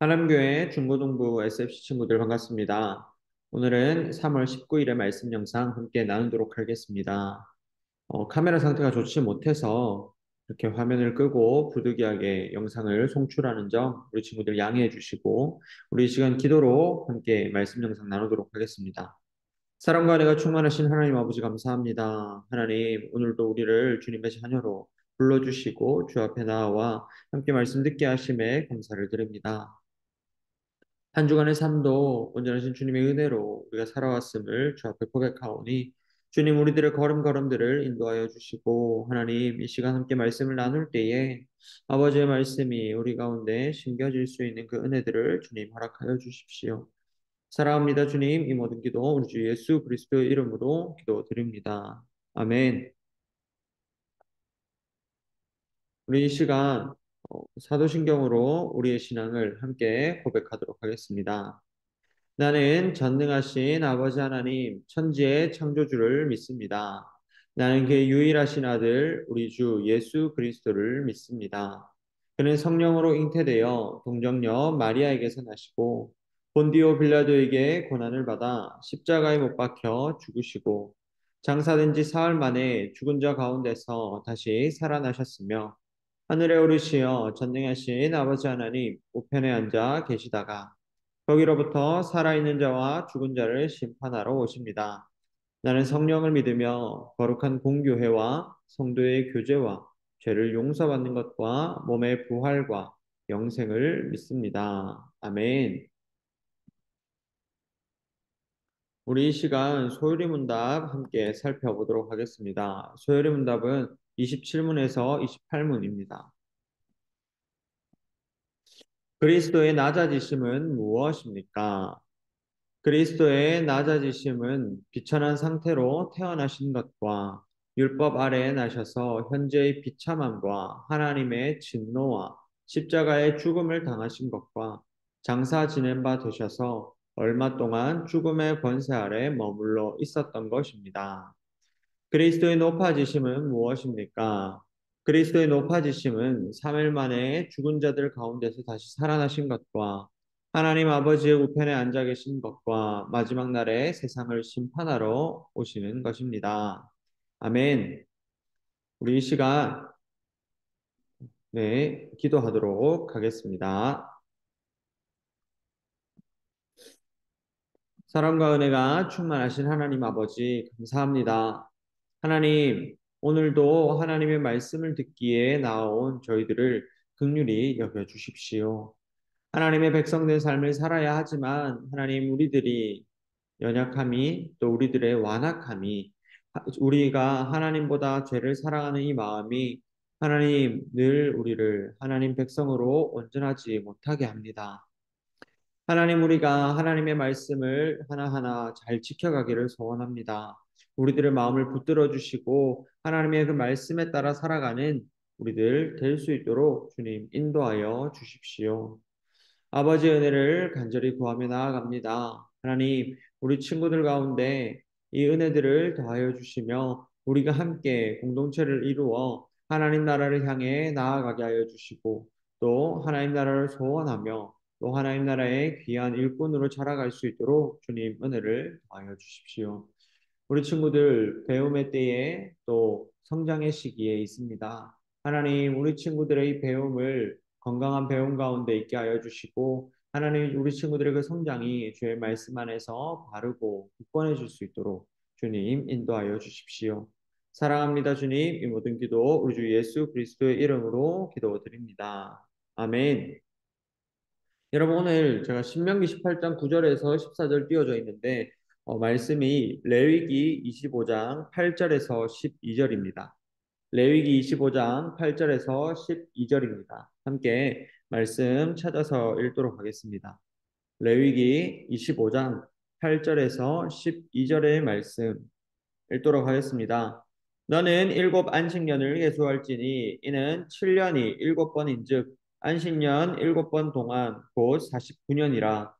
하남교회 중고등부 SFC 친구들 반갑습니다. 오늘은 3월 19일의 말씀 영상 함께 나누도록 하겠습니다. 카메라 상태가 좋지 못해서 이렇게 화면을 끄고 부득이하게 영상을 송출하는 점 우리 친구들 양해해 주시고 우리 이 시간 기도로 함께 말씀 영상 나누도록 하겠습니다. 사랑과 은혜가 충만하신 하나님 아버지 감사합니다. 하나님 오늘도 우리를 주님의 자녀로 불러주시고 주 앞에 나와 함께 말씀 듣게 하심에 감사를 드립니다. 한 주간의 삶도 온전하신 주님의 은혜로 우리가 살아왔음을 주 앞에 고백하오니 주님 우리들의 걸음걸음들을 인도하여 주시고 하나님 이 시간 함께 말씀을 나눌 때에 아버지의 말씀이 우리 가운데 심겨질 수 있는 그 은혜들을 주님 허락하여 주십시오. 사랑합니다 주님. 이 모든 기도 우리 주 예수 그리스도의 이름으로 기도드립니다. 아멘. 우리 이 시간 사도신경으로 우리의 신앙을 함께 고백하도록 하겠습니다. 나는 전능하신 아버지 하나님, 천지의 창조주를 믿습니다. 나는 그의 유일하신 아들, 우리 주 예수 그리스도를 믿습니다. 그는 성령으로 잉태되어 동정녀 마리아에게서 나시고 본디오 빌라도에게 고난을 받아 십자가에 못 박혀 죽으시고 장사된 지 사흘 만에 죽은 자 가운데서 다시 살아나셨으며 하늘에 오르시어 전능하신 아버지 하나님 우편에 앉아 계시다가 거기로부터 살아있는 자와 죽은 자를 심판하러 오십니다. 나는 성령을 믿으며 거룩한 공교회와 성도의 교제와 죄를 용서받는 것과 몸의 부활과 영생을 믿습니다. 아멘. 우리 이 시간 소요리 문답 함께 살펴보도록 하겠습니다. 소요리 문답은 27문에서 28문입니다. 그리스도의 낮아지심은 무엇입니까? 그리스도의 낮아지심은 비천한 상태로 태어나신 것과 율법 아래에 나셔서 현재의 비참함과 하나님의 진노와 십자가의 죽음을 당하신 것과 장사 지낸 바 되셔서 얼마 동안 죽음의 권세 아래 머물러 있었던 것입니다. 그리스도의 높아지심은 무엇입니까? 그리스도의 높아지심은 3일 만에 죽은 자들 가운데서 다시 살아나신 것과 하나님 아버지의 우편에 앉아 계신 것과 마지막 날에 세상을 심판하러 오시는 것입니다. 아멘. 우리 이 시간 네, 기도하도록 하겠습니다. 사랑과 은혜가 충만하신 하나님 아버지 감사합니다. 하나님, 오늘도 하나님의 말씀을 듣기에 나온 저희들을 긍휼히 여겨 주십시오. 하나님의 백성된 삶을 살아야 하지만 하나님 우리들이 연약함이 또 우리들의 완악함이 우리가 하나님보다 죄를 사랑하는 이 마음이 하나님 늘 우리를 하나님 백성으로 온전하지 못하게 합니다. 하나님 우리가 하나님의 말씀을 하나하나 잘 지켜가기를 소원합니다. 우리들의 마음을 붙들어 주시고 하나님의 그 말씀에 따라 살아가는 우리들 될 수 있도록 주님 인도하여 주십시오. 아버지의 은혜를 간절히 구하며 나아갑니다. 하나님, 우리 친구들 가운데 이 은혜들을 더하여 주시며 우리가 함께 공동체를 이루어 하나님 나라를 향해 나아가게 하여 주시고 또 하나님 나라를 소원하며 또 하나님 나라의 귀한 일꾼으로 자라갈 수 있도록 주님 은혜를 더하여 주십시오. 우리 친구들 배움의 때에 또 성장의 시기에 있습니다. 하나님, 우리 친구들의 이 배움을 건강한 배움 가운데 있게 하여 주시고, 하나님, 우리 친구들의 그 성장이 주의 말씀 안에서 바르고 굳건해질 수 있도록 주님 인도하여 주십시오. 사랑합니다, 주님. 이 모든 기도 우리 주 예수 그리스도의 이름으로 기도드립니다. 아멘. 여러분 오늘 제가 신명기 18장 9절에서 14절 띄워져 있는데 말씀이 레위기 25장 8절에서 12절입니다. 레위기 25장 8절에서 12절입니다. 함께 말씀 찾아서 읽도록 하겠습니다. 레위기 25장 8절에서 12절의 말씀 읽도록 하겠습니다. 너는 일곱 안식년을 예수할지니 이는 7년이 일곱 번인즉 안식년 일곱 번 동안 곧 49년이라.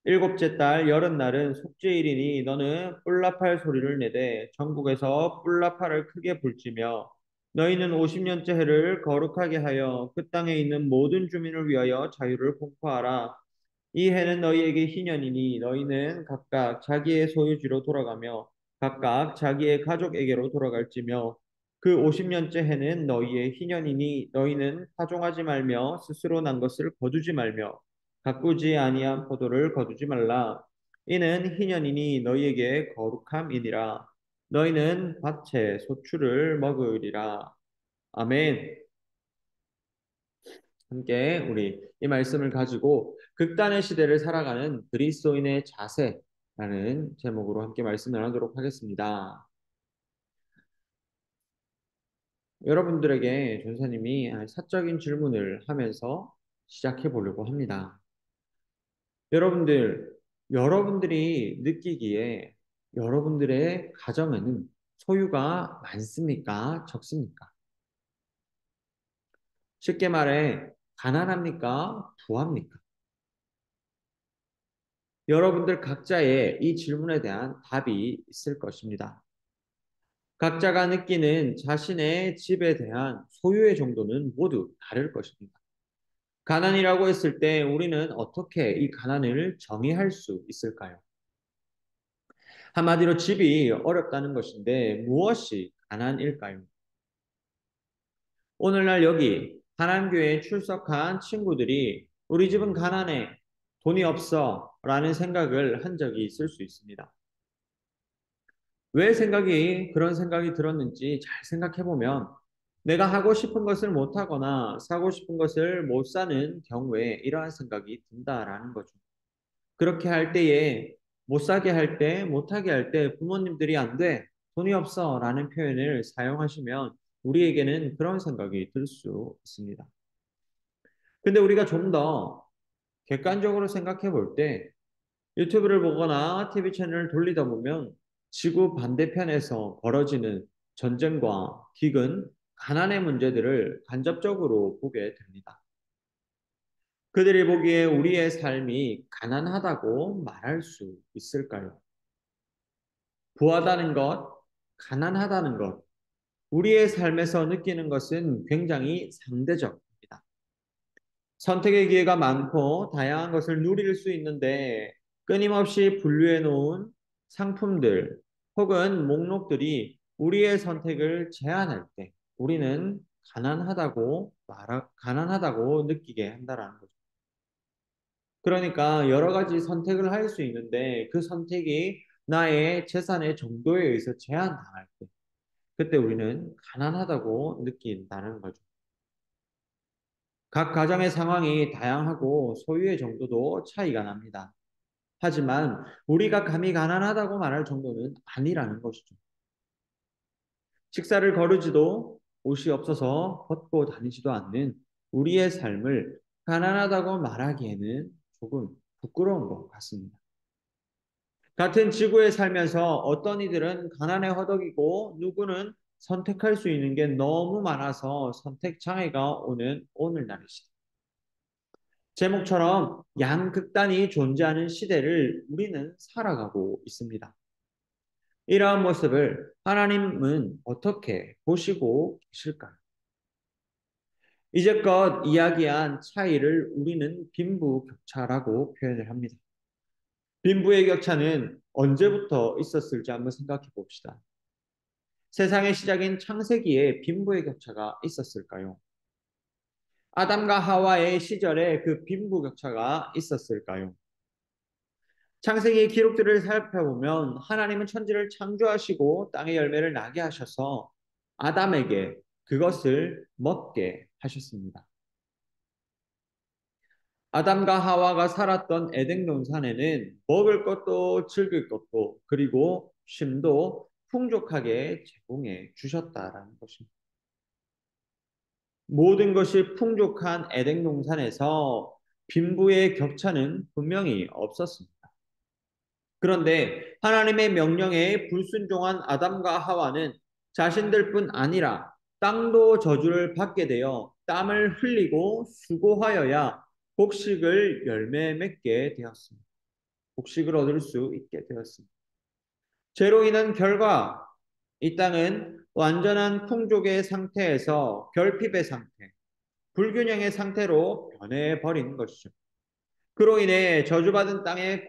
일곱째 달 여름날은 속죄일이니 너는 뿔나팔 소리를 내되 전국에서 뿔나팔을 크게 불지며 너희는 50년째 해를 거룩하게 하여 그 땅에 있는 모든 주민을 위하여 자유를 공포하라. 이 해는 너희에게 희년이니 너희는 각각 자기의 소유지로 돌아가며 각각 자기의 가족에게로 돌아갈지며 그 50년째 해는 너희의 희년이니 너희는 파종하지 말며 스스로 난 것을 거두지 말며 가꾸지 아니한 포도를 거두지 말라. 이는 희년이니 너희에게 거룩함이니라. 너희는 밭의 소출을 먹으리라. 아멘. 함께 우리 이 말씀을 가지고 극단의 시대를 살아가는 그리스도인의 자세라는 제목으로 함께 말씀 나누도록 하겠습니다. 여러분들에게 전사님이 사적인 질문을 하면서 시작해 보려고 합니다. 여러분들이 느끼기에 여러분들의 가정에는 소유가 많습니까? 적습니까? 쉽게 말해, 가난합니까? 부합니까? 여러분들 각자의 이 질문에 대한 답이 있을 것입니다. 각자가 느끼는 자신의 집에 대한 소유의 정도는 모두 다를 것입니다. 가난이라고 했을 때 우리는 어떻게 이 가난을 정의할 수 있을까요? 한마디로 집이 어렵다는 것인데 무엇이 가난일까요? 오늘날 여기 하나님교회에 출석한 친구들이 우리 집은 가난해, 돈이 없어 라는 생각을 한 적이 있을 수 있습니다. 왜 그런 생각이 들었는지 잘 생각해 보면 내가 하고 싶은 것을 못 하거나 사고 싶은 것을 못 사는 경우에 이러한 생각이 든다라는 거죠. 그렇게 할 때에 못 사게 할 때, 못 하게 할 때 부모님들이 안 돼, 돈이 없어 라는 표현을 사용하시면 우리에게는 그런 생각이 들 수 있습니다. 근데 우리가 좀 더 객관적으로 생각해 볼 때 유튜브를 보거나 TV 채널을 돌리다 보면 지구 반대편에서 벌어지는 전쟁과 기근, 가난의 문제들을 간접적으로 보게 됩니다. 그들이 보기에 우리의 삶이 가난하다고 말할 수 있을까요? 부하다는 것, 가난하다는 것, 우리의 삶에서 느끼는 것은 굉장히 상대적입니다. 선택의 기회가 많고 다양한 것을 누릴 수 있는데 끊임없이 분류해 놓은 상품들 혹은 목록들이 우리의 선택을 제한할 때 우리는 가난하다고 느끼게 한다라는 거죠. 그러니까 여러 가지 선택을 할 수 있는데 그 선택이 나의 재산의 정도에 의해서 제한당할 때 그때 우리는 가난하다고 느낀다는 거죠. 각 가정의 상황이 다양하고 소유의 정도도 차이가 납니다. 하지만 우리가 감히 가난하다고 말할 정도는 아니라는 것이죠. 식사를 거르지도 옷이 없어서 벗고 다니지도 않는 우리의 삶을 가난하다고 말하기에는 조금 부끄러운 것 같습니다. 같은 지구에 살면서 어떤 이들은 가난에 허덕이고 누구는 선택할 수 있는 게 너무 많아서 선택 장애가 오는 오늘날이시다. 제목처럼 양극단이 존재하는 시대를 우리는 살아가고 있습니다. 이러한 모습을 하나님은 어떻게 보시고 계실까요? 이제껏 이야기한 차이를 우리는 빈부격차라고 표현을 합니다. 빈부의 격차는 언제부터 있었을지 한번 생각해 봅시다. 세상의 시작인 창세기에 빈부의 격차가 있었을까요? 아담과 하와의 시절에 그 빈부격차가 있었을까요? 창세기 기록들을 살펴보면 하나님은 천지를 창조하시고 땅의 열매를 나게 하셔서 아담에게 그것을 먹게 하셨습니다. 아담과 하와가 살았던 에덴 동산에는 먹을 것도 즐길 것도 그리고 쉼도 풍족하게 제공해 주셨다라는 것입니다. 모든 것이 풍족한 에덴 동산에서 빈부의 격차는 분명히 없었습니다. 그런데 하나님의 명령에 불순종한 아담과 하와는 자신들뿐 아니라 땅도 저주를 받게 되어 땀을 흘리고 수고하여야 곡식을 열매 맺게 되었습니다. 곡식을 얻을 수 있게 되었습니다. 죄로 인한 결과 이 땅은 완전한 풍족의 상태에서 결핍의 상태, 불균형의 상태로 변해버리는 것이죠. 그로 인해 저주받은 땅은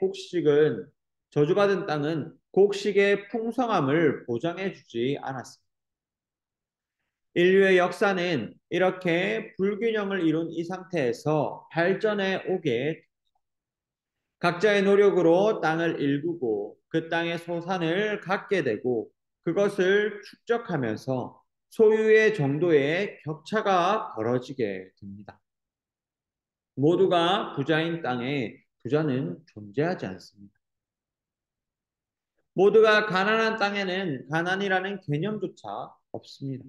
곡식의 풍성함을 보장해주지 않았습니다. 인류의 역사는 이렇게 불균형을 이룬 이 상태에서 발전해 오게 각자의 노력으로 땅을 일구고 그 땅의 소산을 갖게 되고 그것을 축적하면서 소유의 정도의 격차가 벌어지게 됩니다. 모두가 부자인 땅에 부자는 존재하지 않습니다. 모두가 가난한 땅에는 가난이라는 개념조차 없습니다.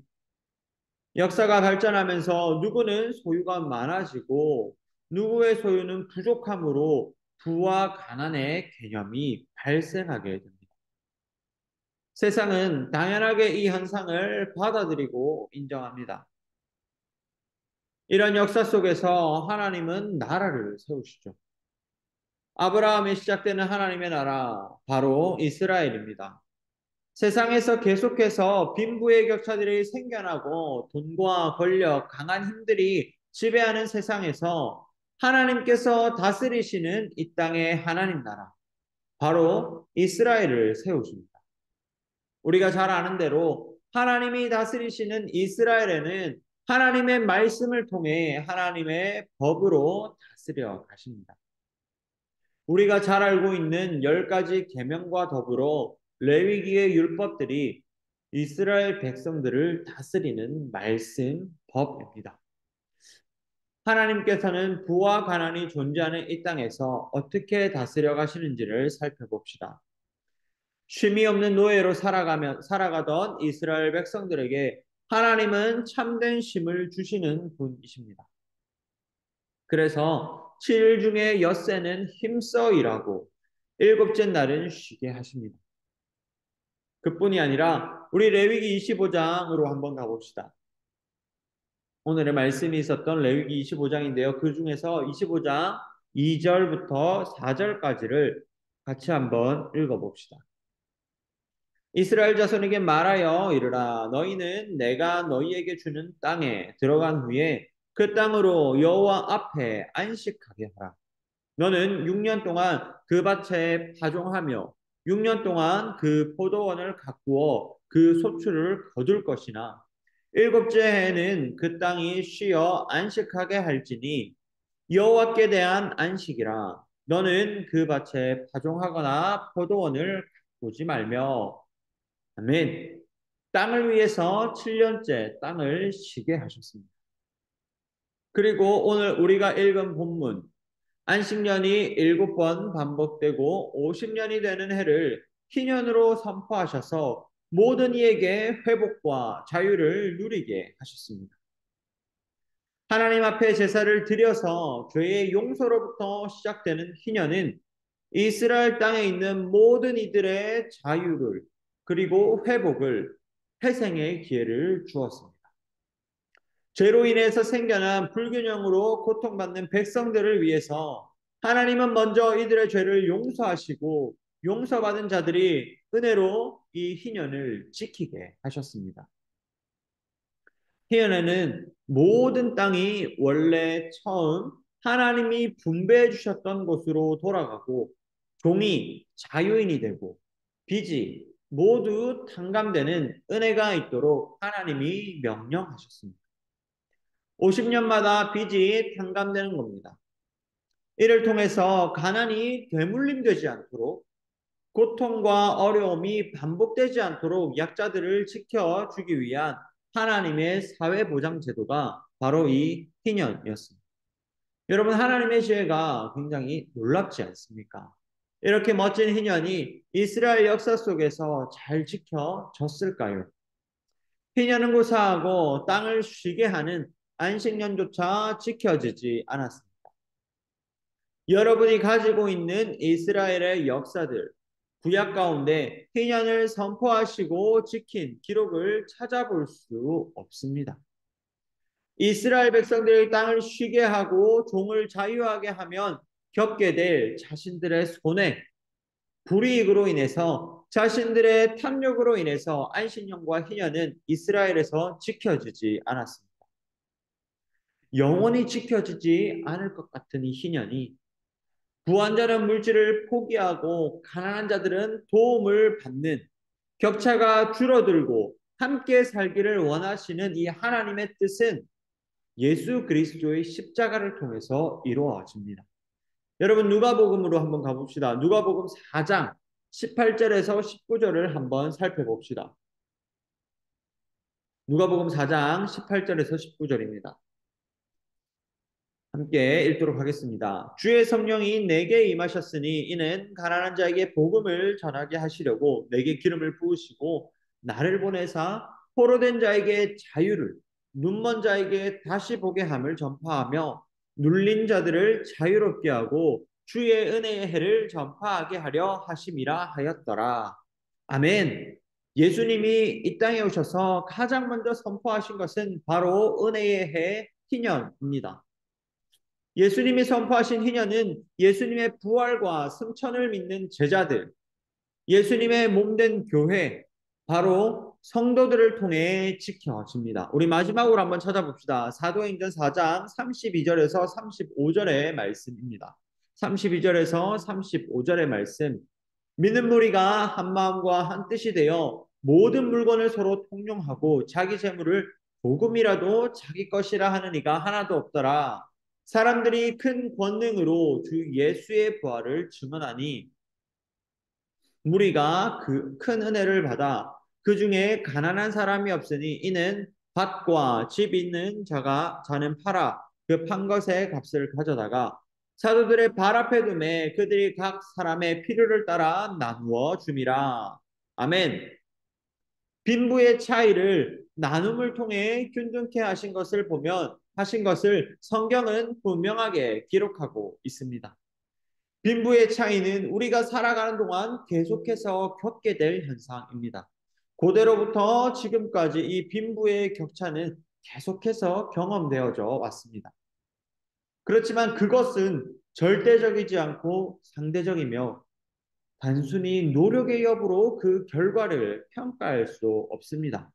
역사가 발전하면서 누구는 소유가 많아지고 누구의 소유는 부족함으로 부와 가난의 개념이 발생하게 됩니다. 세상은 당연하게 이 현상을 받아들이고 인정합니다. 이런 역사 속에서 하나님은 나라를 세우시죠. 아브라함에 시작되는 하나님의 나라, 바로 이스라엘입니다. 세상에서 계속해서 빈부의 격차들이 생겨나고 돈과 권력, 강한 힘들이 지배하는 세상에서 하나님께서 다스리시는 이 땅의 하나님 나라, 바로 이스라엘을 세우십니다. 우리가 잘 아는 대로 하나님이 다스리시는 이스라엘에는 하나님의 말씀을 통해 하나님의 법으로 다스려 가십니다. 우리가 잘 알고 있는 10가지 계명과 더불어 레위기의 율법들이 이스라엘 백성들을 다스리는 말씀, 법입니다. 하나님께서는 부와 가난이 존재하는 이 땅에서 어떻게 다스려 가시는지를 살펴봅시다. 쉼이 없는 노예로 살아가던 이스라엘 백성들에게 하나님은 참된 쉼을 주시는 분이십니다. 그래서 7일 중에 엿새는 힘써 일하고 일곱째 날은 쉬게 하십니다. 그뿐이 아니라 우리 레위기 25장으로 한번 가봅시다. 오늘의 말씀이 있었던 레위기 25장인데요. 그 중에서 25장 2절부터 4절까지를 같이 한번 읽어봅시다. 이스라엘 자손에게 말하여 이르라 너희는 내가 너희에게 주는 땅에 들어간 후에 그 땅으로 여호와 앞에 안식하게 하라. 너는 6년 동안 그 밭에 파종하며 6년 동안 그 포도원을 가꾸어 그 소출을 거둘 것이나 일곱째 해에는 그 땅이 쉬어 안식하게 할지니 여호와께 대한 안식이라. 너는 그 밭에 파종하거나 포도원을 가꾸지 말며 아멘. 땅을 위해서 7년째 땅을 쉬게 하셨습니다. 그리고 오늘 우리가 읽은 본문 안식년이 7번 반복되고 50년이 되는 해를 희년으로 선포하셔서 모든 이에게 회복과 자유를 누리게 하셨습니다. 하나님 앞에 제사를 드려서 죄의 용서로부터 시작되는 희년은 이스라엘 땅에 있는 모든 이들의 자유를 그리고 회복을 회생의 기회를 주었습니다. 죄로 인해서 생겨난 불균형으로 고통받는 백성들을 위해서 하나님은 먼저 이들의 죄를 용서하시고 용서받은 자들이 은혜로 이 희년을 지키게 하셨습니다. 희년에는 모든 땅이 원래 처음 하나님이 분배해 주셨던 곳으로 돌아가고 종이 자유인이 되고 빚이 모두 탕감되는 은혜가 있도록 하나님이 명령하셨습니다. 50년마다 빚이 탕감되는 겁니다. 이를 통해서 가난이 되물림되지 않도록 고통과 어려움이 반복되지 않도록 약자들을 지켜주기 위한 하나님의 사회보장제도가 바로 이 희년이었습니다. 여러분 하나님의 지혜가 굉장히 놀랍지 않습니까? 이렇게 멋진 희년이 이스라엘 역사 속에서 잘 지켜졌을까요? 희년은 고사하고 땅을 쉬게 하는 안식년조차 지켜지지 않았습니다. 여러분이 가지고 있는 이스라엘의 역사들, 구약 가운데 희년을 선포하시고 지킨 기록을 찾아볼 수 없습니다. 이스라엘 백성들의 땅을 쉬게 하고 종을 자유하게 하면 겪게 될 자신들의 손해, 불이익으로 인해서 자신들의 탐욕으로 인해서 안식년과 희년은 이스라엘에서 지켜지지 않았습니다. 영원히 지켜지지 않을 것 같은 이 희년이 부완전한 물질을 포기하고 가난한 자들은 도움을 받는 격차가 줄어들고 함께 살기를 원하시는 이 하나님의 뜻은 예수 그리스도의 십자가를 통해서 이루어집니다. 여러분 누가복음으로 한번 가봅시다. 누가복음 4장 18절에서 19절을 한번 살펴봅시다. 누가복음 4장 18절에서 19절입니다. 함께 읽도록 하겠습니다. 주의 성령이 내게 임하셨으니 이는 가난한 자에게 복음을 전하게 하시려고 내게 기름을 부으시고 나를 보내사 포로된 자에게 자유를 눈먼 자에게 다시 보게 함을 전파하며 눌린 자들을 자유롭게 하고 주의 은혜의 해를 전파하게 하려 하심이라 하였더라. 아멘. 예수님이 이 땅에 오셔서 가장 먼저 선포하신 것은 바로 은혜의 해 희년입니다. 예수님이 선포하신 희년은 예수님의 부활과 승천을 믿는 제자들, 예수님의 몸된 교회, 바로 성도들을 통해 지켜집니다. 우리 마지막으로 한번 찾아봅시다. 사도행전 4장 32절에서 35절의 말씀입니다. 32절에서 35절의 말씀. 믿는 무리가 한 마음과 한 뜻이 되어 모든 물건을 서로 통용하고 자기 재물을 조금이라도 자기 것이라 하는 이가 하나도 없더라. 사람들이 큰 권능으로 주 예수의 부활을 증언하니 무리가 그 큰 은혜를 받아 그 중에 가난한 사람이 없으니 이는 밭과 집 있는 자는 팔아 그 판 것의 값을 가져다가 사도들의 발 앞에 두매 그들이 각 사람의 필요를 따라 나누어 줌이라. 아멘. 빈부의 차이를 나눔을 통해 균등케 하신 것을 성경은 분명하게 기록하고 있습니다. 빈부의 차이는 우리가 살아가는 동안 계속해서 겪게 될 현상입니다. 고대로부터 지금까지 이 빈부의 격차는 계속해서 경험되어져 왔습니다. 그렇지만 그것은 절대적이지 않고 상대적이며 단순히 노력의 여부로 그 결과를 평가할 수 없습니다.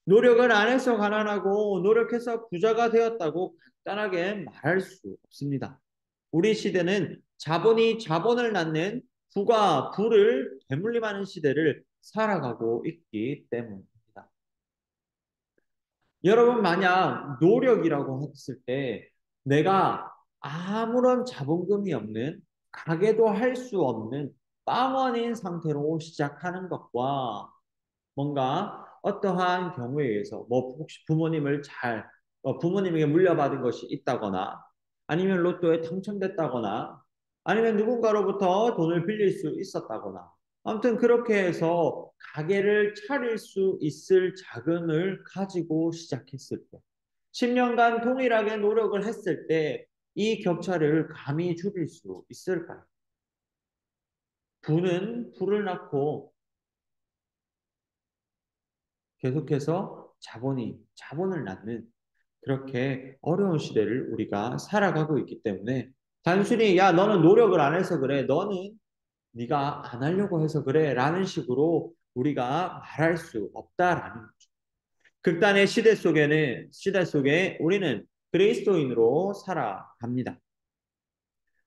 노력을 안 해서 가난하고 노력해서 부자가 되었다고 간단하게 말할 수 없습니다. 우리 시대는 자본이 자본을 낳는 부가 부를 되물림하는 시대를 살아가고 있기 때문입니다. 여러분 만약 노력이라고 했을 때 내가 아무런 자본금이 없는 가게도 할 수 없는 빵원인 상태로 시작하는 것과 뭔가 어떠한 경우에 의해서 뭐 혹시 부모님에게 물려받은 것이 있다거나 아니면 로또에 당첨됐다거나 아니면 누군가로부터 돈을 빌릴 수 있었다거나 아무튼 그렇게 해서 가게를 차릴 수 있을 자금을 가지고 시작했을 때 10년간 동일하게 노력을 했을 때 이 격차를 감히 줄일 수 있을까요? 부는 불을 낳고 계속해서 자본을 낳는 그렇게 어려운 시대를 우리가 살아가고 있기 때문에 단순히 야 너는 노력을 안 해서 그래 너는 네가 안 하려고 해서 그래 라는 식으로 우리가 말할 수 없다라는 거죠. 극단의 시대 속에 우리는 그리스도인으로 살아갑니다.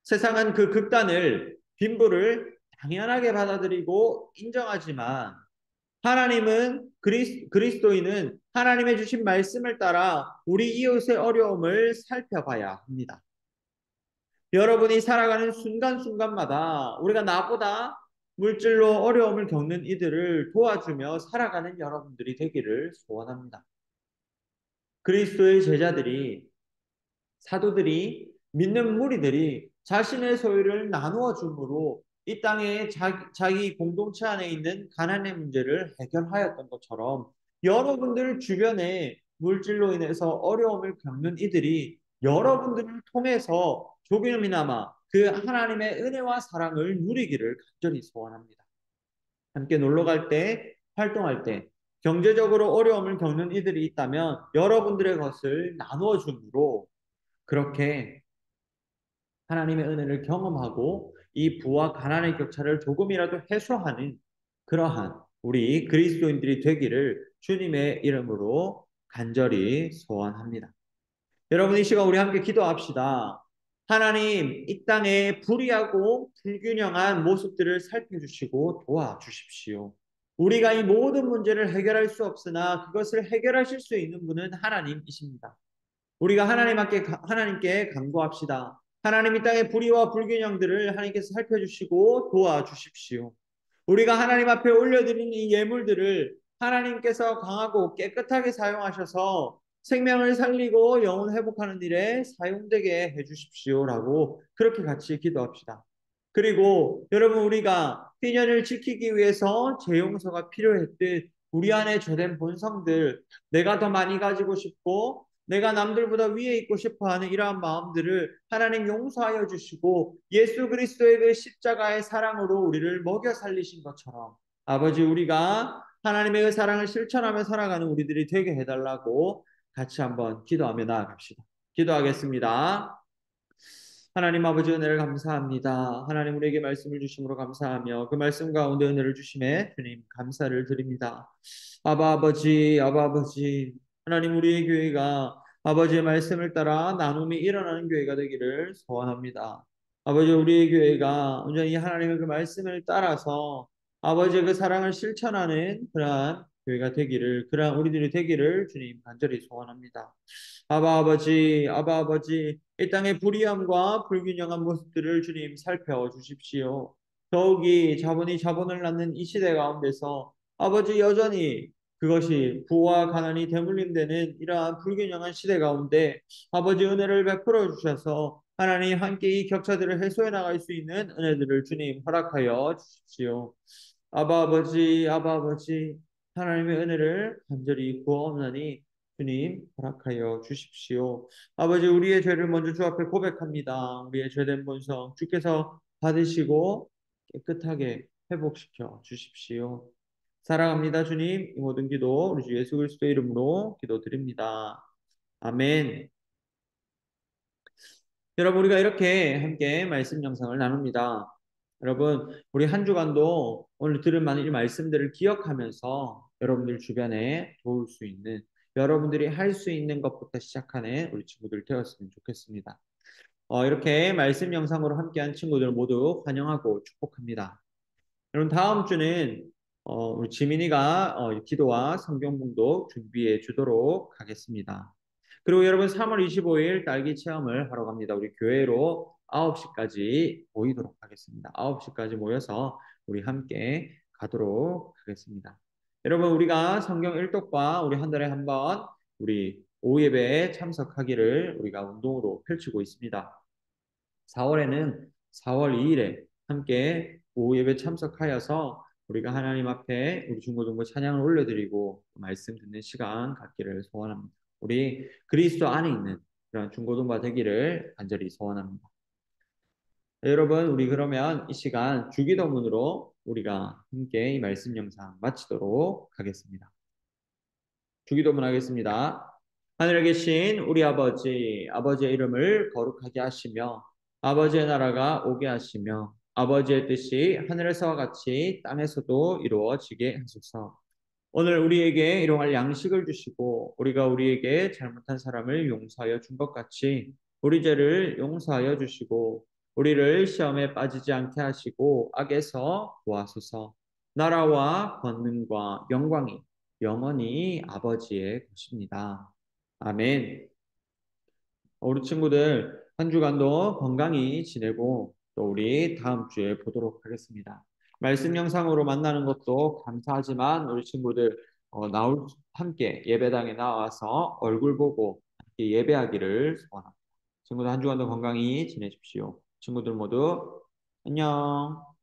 세상은 그 극단을 빈부를 당연하게 받아들이고 인정하지만 하나님은 그리스도인은 하나님의 주신 말씀을 따라 우리 이웃의 어려움을 살펴봐야 합니다. 여러분이 살아가는 순간순간마다 우리가 나보다 물질로 어려움을 겪는 이들을 도와주며 살아가는 여러분들이 되기를 소원합니다. 그리스도의 제자들이 사도들이 믿는 무리들이 자신의 소유를 나누어 줌으로 이 땅에 자기 공동체 안에 있는 가난의 문제를 해결하였던 것처럼 여러분들 주변에 물질로 인해서 어려움을 겪는 이들이 여러분들을 통해서 조금이나마 그 하나님의 은혜와 사랑을 누리기를 간절히 소원합니다. 함께 놀러 갈 때, 활동할 때, 경제적으로 어려움을 겪는 이들이 있다면 여러분들의 것을 나누어 줌으로 그렇게 하나님의 은혜를 경험하고 이 부와 가난의 격차를 조금이라도 해소하는 그러한 우리 그리스도인들이 되기를 주님의 이름으로 간절히 소원합니다. 여러분, 이 시간 우리 함께 기도합시다. 하나님, 이 땅에 불의하고 불균형한 모습들을 살펴주시고 도와주십시오. 우리가 이 모든 문제를 해결할 수 없으나 그것을 해결하실 수 있는 분은 하나님이십니다. 우리가 하나님께 간구합시다. 하나님, 이 땅의 불의와 불균형들을 하나님께서 살펴주시고 도와주십시오. 우리가 하나님 앞에 올려드리는 이 예물들을 하나님께서 강하고 깨끗하게 사용하셔서 생명을 살리고 영혼 회복하는 일에 사용되게 해주십시오라고 그렇게 같이 기도합시다. 그리고 여러분, 우리가 희년을 지키기 위해서 재용서가 필요했듯 우리 안에 죄된 본성들, 내가 더 많이 가지고 싶고 내가 남들보다 위에 있고 싶어 하는 이러한 마음들을 하나님 용서하여 주시고 예수 그리스도의 그 십자가의 사랑으로 우리를 먹여 살리신 것처럼 아버지, 우리가 하나님의 그 사랑을 실천하며 살아가는 우리들이 되게 해달라고 같이 한번 기도하며 나아갑시다. 기도하겠습니다. 하나님 아버지, 은혜를 감사합니다. 하나님, 우리에게 말씀을 주심으로 감사하며 그 말씀 가운데 은혜를 주심에 주님 감사를 드립니다. 아바 아버지, 하나님, 우리의 교회가 아버지의 말씀을 따라 나눔이 일어나는 교회가 되기를 소원합니다. 아버지, 우리의 교회가 온전히 하나님의 그 말씀을 따라서 아버지의 그 사랑을 실천하는 그러한 교회가 되기를, 그러한 우리들이 되기를 주님 간절히 소원합니다. 아바 아버지, 이 땅의 불의함과 불균형한 모습들을 주님 살펴주십시오. 더욱이 자본이 자본을 낳는 이 시대 가운데서 아버지, 여전히 그것이 부와 가난이 대물림되는 이러한 불균형한 시대 가운데 아버지, 은혜를 베풀어 주셔서 하나님 함께 이 격차들을 해소해 나갈 수 있는 은혜들을 주님 허락하여 주십시오. 아바 아버지, 하나님의 은혜를 간절히 구하옵나니 주님 허락하여 주십시오. 아버지, 우리의 죄를 먼저 주 앞에 고백합니다. 우리의 죄된 본성 주께서 받으시고 깨끗하게 회복시켜 주십시오. 사랑합니다, 주님. 이 모든 기도 우리 주 예수 그리스도의 이름으로 기도드립니다. 아멘. 여러분, 우리가 이렇게 함께 말씀 영상을 나눕니다. 여러분, 우리 한 주간도 오늘 들은 많은 이 말씀들을 기억하면서 여러분들 주변에 도울 수 있는, 여러분들이 할 수 있는 것부터 시작하는 우리 친구들 되었으면 좋겠습니다. 이렇게 말씀 영상으로 함께한 친구들 모두 환영하고 축복합니다. 여러분, 다음 주는 우리 지민이가 기도와 성경 봉독 준비해 주도록 하겠습니다. 그리고 여러분, 3월 25일 딸기 체험을 하러 갑니다. 우리 교회로 9시까지 모이도록 하겠습니다. 9시까지 모여서 우리 함께 가도록 하겠습니다. 여러분, 우리가 성경 일독과 우리 한 달에 한 번 우리 오후 예배에 참석하기를 우리가 운동으로 펼치고 있습니다. 4월에는 4월 2일에 함께 오후 예배 참석하여서 우리가 하나님 앞에 우리 중고등부 찬양을 올려드리고 말씀 듣는 시간 갖기를 소원합니다. 우리 그리스도 안에 있는 그런 중고등부가 되기를 간절히 소원합니다. 네, 여러분, 우리 그러면 이 시간 주기도문으로 우리가 함께 이 말씀 영상 마치도록 하겠습니다. 주기도문 하겠습니다. 하늘에 계신 우리 아버지, 아버지의 이름을 거룩하게 하시며 아버지의 나라가 오게 하시며 아버지의 뜻이 하늘에서와 같이 땅에서도 이루어지게 하소서. 오늘 우리에게 일용할 양식을 주시고 우리가 우리에게 잘못한 사람을 용서하여 준 것 같이 우리 죄를 용서하여 주시고 우리를 시험에 빠지지 않게 하시고 악에서 구하소서. 나라와 권능과 영광이 영원히 아버지의 것입니다. 아멘. 우리 친구들 한 주간도 건강히 지내고 또 우리 다음 주에 보도록 하겠습니다. 말씀 영상으로 만나는 것도 감사하지만 우리 친구들 함께 예배당에 나와서 얼굴 보고 함께 예배하기를 소원합니다. 친구들 한 주간도 건강히 지내십시오. 친구들 모두 안녕.